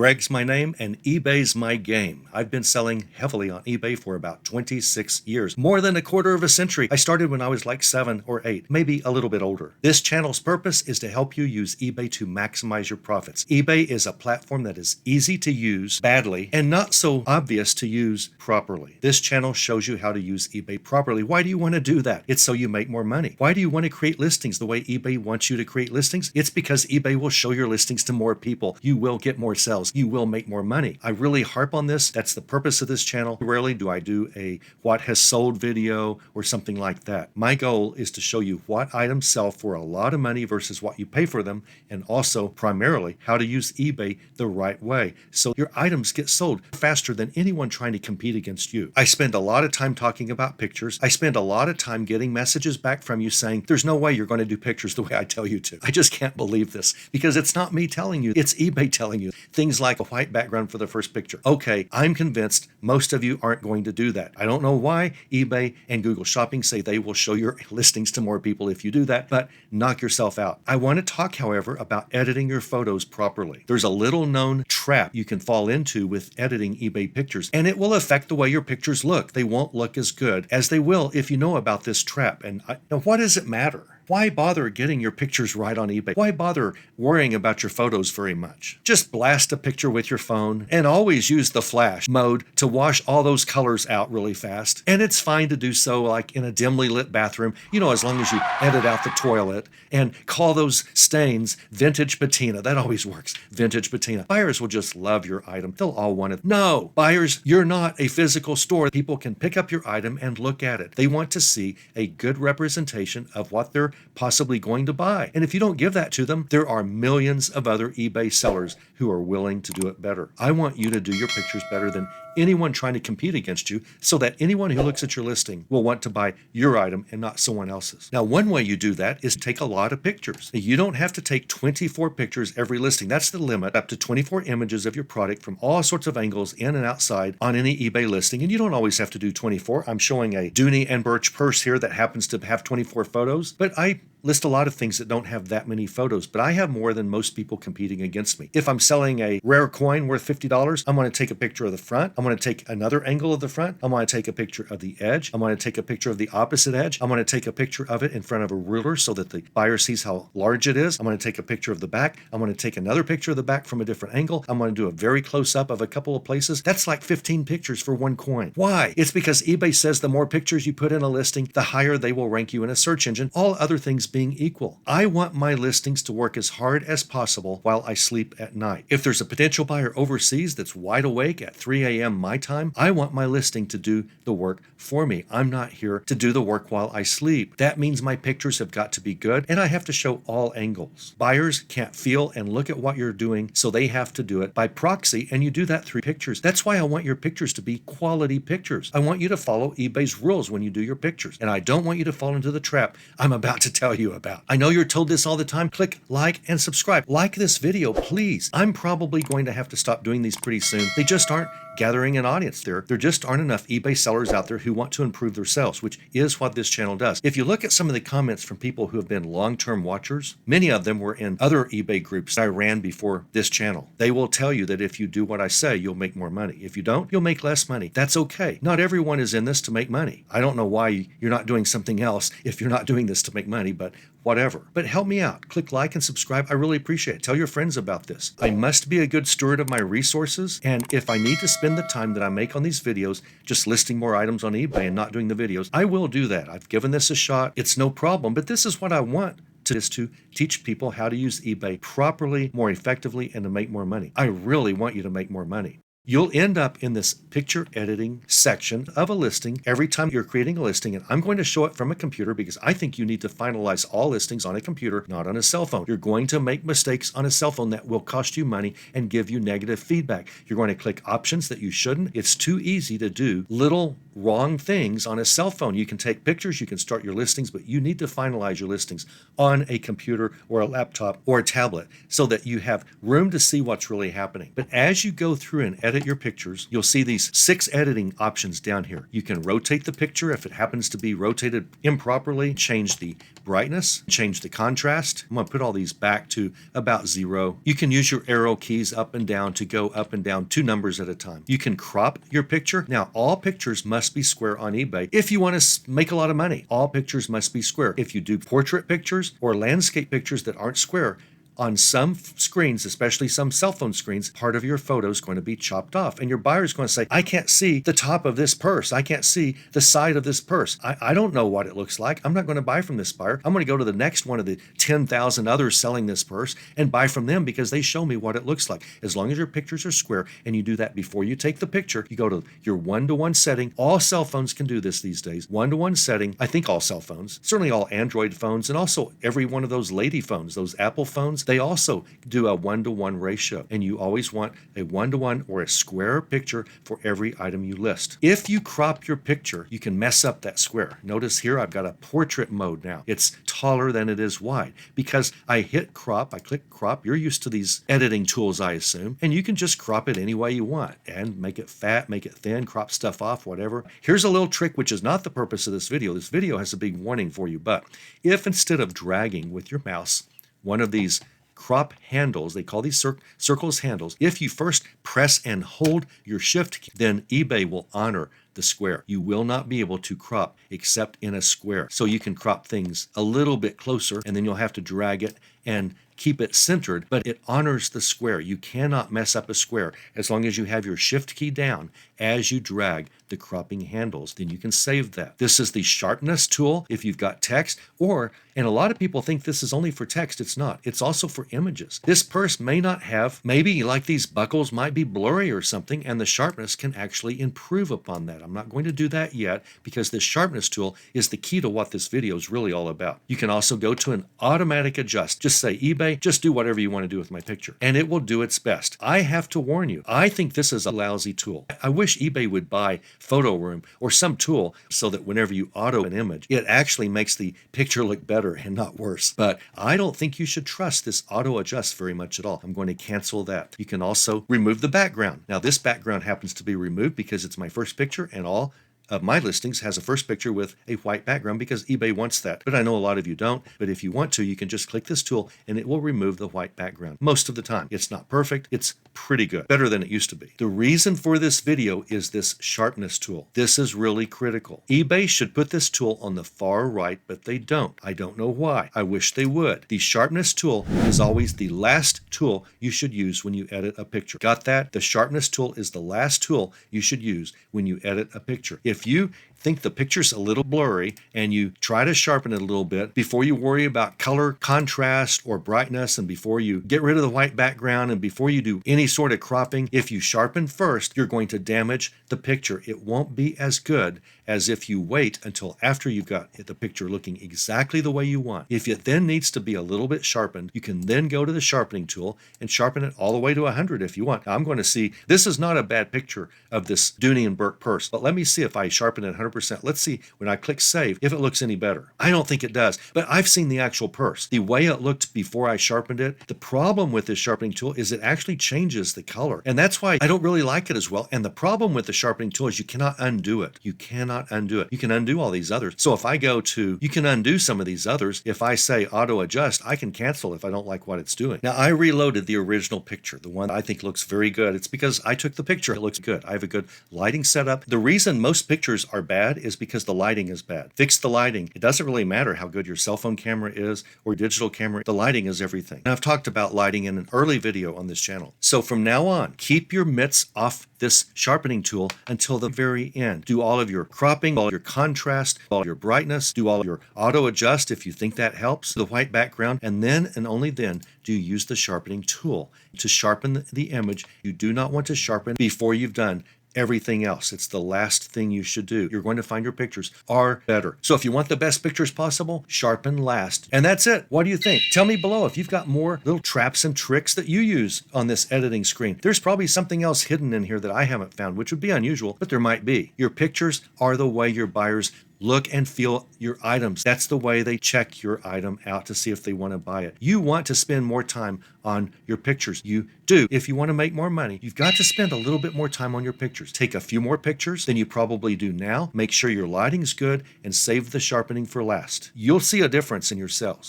Greg's my name and eBay's my game. I've been selling heavily on eBay for about 26 years, more than a quarter of a century. I started when I was like 7 or 8, maybe a little bit older. This channel's purpose is to help you use eBay to maximize your profits. eBay is a platform that is easy to use badly and not so obvious to use properly. This channel shows you how to use eBay properly. Why do you want to do that? It's so you make more money. Why do you want to create listings the way eBay wants you to create listings? It's because eBay will show your listings to more people. You will get more sales. You will make more money. I really harp on this. That's the purpose of this channel. Rarely do I do a what has sold video or something like that. My goal is to show you what items sell for a lot of money versus what you pay for them, and also primarily how to use eBay the right way so your items get sold faster than anyone trying to compete against you. I spend a lot of time talking about pictures. I spend a lot of time getting messages back from you saying, there's no way you're going to do pictures the way I tell you to. I just can't believe this because it's not me telling you, it's eBay telling you. Things like a white background for the first picture. Okay, I'm convinced most of you aren't going to do that. I don't know why eBay and Google Shopping say they will show your listings to more people if you do that, but knock yourself out. I want to talk, however, about editing your photos properly. There's a little known trap you can fall into with editing eBay pictures, and it will affect the way your pictures look. They won't look as good as they will if you know about this trap. And now what does it matter? Why bother getting your pictures right on eBay? Why bother worrying about your photos very much? Just blast a picture with your phone and always use the flash mode to wash all those colors out really fast. And it's fine to do so like in a dimly lit bathroom, as long as you edit out the toilet and call those stains vintage patina. That always works. Vintage patina. Buyers will just love your item. They'll all want it. No, buyers, you're not a physical store. People can pick up your item and look at it. They want to see a good representation of what they're possibly going to buy. And if you don't give that to them, there are millions of other eBay sellers who are willing to do it better. I want you to do your pictures better than anyone trying to compete against you so that anyone who looks at your listing will want to buy your item and not someone else's. Now, one way you do that is take a lot of pictures. You don't have to take 24 pictures every listing. That's the limit, up to 24 images of your product from all sorts of angles in and outside on any eBay listing. And you don't always have to do 24. I'm showing a Dooney and Birch purse here that happens to have 24 photos, but I list a lot of things that don't have that many photos, but I have more than most people competing against me. If I'm selling a rare coin worth $50, I'm going to take a picture of the front. I'm going to take another angle of the front. I'm going to take a picture of the edge. I'm going to take a picture of the opposite edge. I'm going to take a picture of it in front of a ruler so that the buyer sees how large it is. I'm going to take a picture of the back. I'm going to take another picture of the back from a different angle. I'm going to do a very close up of a couple of places. That's like 15 pictures for one coin. Why? It's because eBay says the more pictures you put in a listing, the higher they will rank you in a search engine, all other things being equal. I want my listings to work as hard as possible while I sleep at night. If there's a potential buyer overseas that's wide awake at 3 a.m. my time, I want my listing to do the work for me. I'm not here to do the work while I sleep. That means my pictures have got to be good and I have to show all angles. Buyers can't feel and look at what you're doing, so they have to do it by proxy, and you do that through pictures. That's why I want your pictures to be quality pictures. I want you to follow eBay's rules when you do your pictures, and I don't want you to fall into the trap I'm about to tell you about. I know you're told this all the time. Click like and subscribe. Like this video, please. I'm probably going to have to stop doing these pretty soon. They just aren't gathering an audience there. There just aren't enough eBay sellers out there who want to improve their sales, which is what this channel does. If you look at some of the comments from people who have been long-term watchers, many of them were in other eBay groups I ran before this channel. They will tell you that if you do what I say, you'll make more money. If you don't, you'll make less money. That's okay. Not everyone is in this to make money. I don't know why you're not doing something else if you're not doing this to make money, but whatever. But help me out. Click like and subscribe. I really appreciate it. Tell your friends about this. I must be a good steward of my resources, and if I need to spend the time that I make on these videos just listing more items on eBay and not doing the videos, I will do that. I've given this a shot. It's no problem, but this is what I want. Is to teach people how to use eBay properly, more effectively, and to make more money. I really want you to make more money. You'll end up in this picture editing section of a listing every time you're creating a listing, and I'm going to show it from a computer because I think you need to finalize all listings on a computer, not on a cell phone. You're going to make mistakes on a cell phone that will cost you money and give you negative feedback. You're going to click options that you shouldn't. It's too easy to do little wrong things on a cell phone. You can take pictures, you can start your listings, but you need to finalize your listings on a computer or a laptop or a tablet so that you have room to see what's really happening. But as you go through and edit your pictures, you'll see these 6 editing options down here. You can rotate the picture if it happens to be rotated improperly, change the brightness, change the contrast. I'm going to put all these back to about 0. You can use your arrow keys up and down to go up and down 2 numbers at a time. You can crop your picture. Now, all pictures must be square on eBay. If you want to make a lot of money, all pictures must be square. If you do portrait pictures or landscape pictures that aren't square, on some screens, especially some cell phone screens, part of your photo is going to be chopped off. And your buyer is going to say, I can't see the top of this purse. I can't see the side of this purse. I don't know what it looks like. I'm not going to buy from this buyer. I'm going to go to the next one of the 10,000 others selling this purse and buy from them because they show me what it looks like. As long as your pictures are square and you do that before you take the picture, you go to your 1-to-1 setting. All cell phones can do this these days. 1-to-1 setting. I think all cell phones, certainly all Android phones, and also every one of those lady phones, those Apple phones, they also do a 1-to-1 ratio, and you always want a 1-to-1 or a square picture for every item you list. If you crop your picture, you can mess up that square. Notice here I've got a portrait mode now. It's taller than it is wide because I hit crop, I click crop. You're used to these editing tools, I assume, and you can just crop it any way you want and make it fat, make it thin, crop stuff off, whatever. Here's a little trick, which is not the purpose of this video. This video has a big warning for you, but if instead of dragging with your mouse one of these crop handles, they call these circles handles, if you first press and hold your shift key, then eBay will honor the square. You will not be able to crop except in a square. So you can crop things a little bit closer and then you'll have to drag it and keep it centered, but it honors the square. You cannot mess up a square as long as you have your shift key down as you drag the cropping handles, then you can save that. This is the sharpness tool if you've got text, and a lot of people think this is only for text. It's not. It's also for images. This purse may not have, maybe like these buckles might be blurry or something, and the sharpness can actually improve upon that. I'm not going to do that yet because this sharpness tool is the key to what this video is really all about. You can also go to an automatic adjust. Just say, eBay, just do whatever you want to do with my picture, and it will do its best. I have to warn you, I think this is a lousy tool. I wish eBay would buy Photo Room or some tool so that whenever you auto an image, it actually makes the picture look better and not worse. But I don't think you should trust this auto adjust very much at all. I'm going to cancel that. You can also remove the background. Now this background happens to be removed because it's my first picture, and all of my listings has a first picture with a white background because eBay wants that. But I know a lot of you don't. But if you want to, you can just click this tool and it will remove the white background. Most of the time. It's not perfect. It's pretty good. Better than it used to be. The reason for this video is this sharpness tool. This is really critical. eBay should put this tool on the far right, but they don't. I don't know why. I wish they would. The sharpness tool is always the last tool you should use when you edit a picture. Got that? The sharpness tool is the last tool you should use when you edit a picture. If you think the picture's a little blurry and you try to sharpen it a little bit before you worry about color, contrast, or brightness, and before you get rid of the white background and before you do any sort of cropping, if you sharpen first, you're going to damage the picture. It won't be as good as if you wait until after you've got the picture looking exactly the way you want. If it then needs to be a little bit sharpened, you can then go to the sharpening tool and sharpen it all the way to 100 if you want. Now, I'm going to see, this is not a bad picture of this Dooney and Burke purse, but let me see if I sharpen it 100%. Let's see when I click save if it looks any better. I don't think it does, but I've seen the actual purse. The way it looked before I sharpened it, the problem with this sharpening tool is it actually changes the color, and that's why I don't really like it as well. And the problem with the sharpening tool is you cannot undo it. You cannot undo it. You can undo all these others. So if I go to, you can undo some of these others. If I say auto adjust, I can cancel if I don't like what it's doing. Now I reloaded the original picture, the one I think looks very good. It's because I took the picture. It looks good. I have a good lighting setup. The reason most pictures are bad is because the lighting is bad. Fix the lighting. It doesn't really matter how good your cell phone camera is or digital camera. The lighting is everything. And I've talked about lighting in an early video on this channel. So from now on, keep your mitts off this sharpening tool until the very end. Do all of your cropping, all your contrast, all your brightness, do all your auto adjust if you think that helps, the white background, and then and only then do you use the sharpening tool to sharpen the image. You do not want to sharpen before you've done everything else. It's the last thing you should do. You're going to find your pictures are better. So if you want the best pictures possible, sharpen last. And that's it. What do you think? Tell me below if you've got more little traps and tricks that you use on this editing screen. There's probably something else hidden in here that I haven't found, which would be unusual, but there might be. Your pictures are the way your buyers look and feel your items. That's the way they check your item out to see if they want to buy it. You want to spend more time on your pictures. You do. If you want to make more money, you've got to spend a little bit more time on your pictures. Take a few more pictures than you probably do now. Make sure your lighting's good and save the sharpening for last. You'll see a difference in your sales.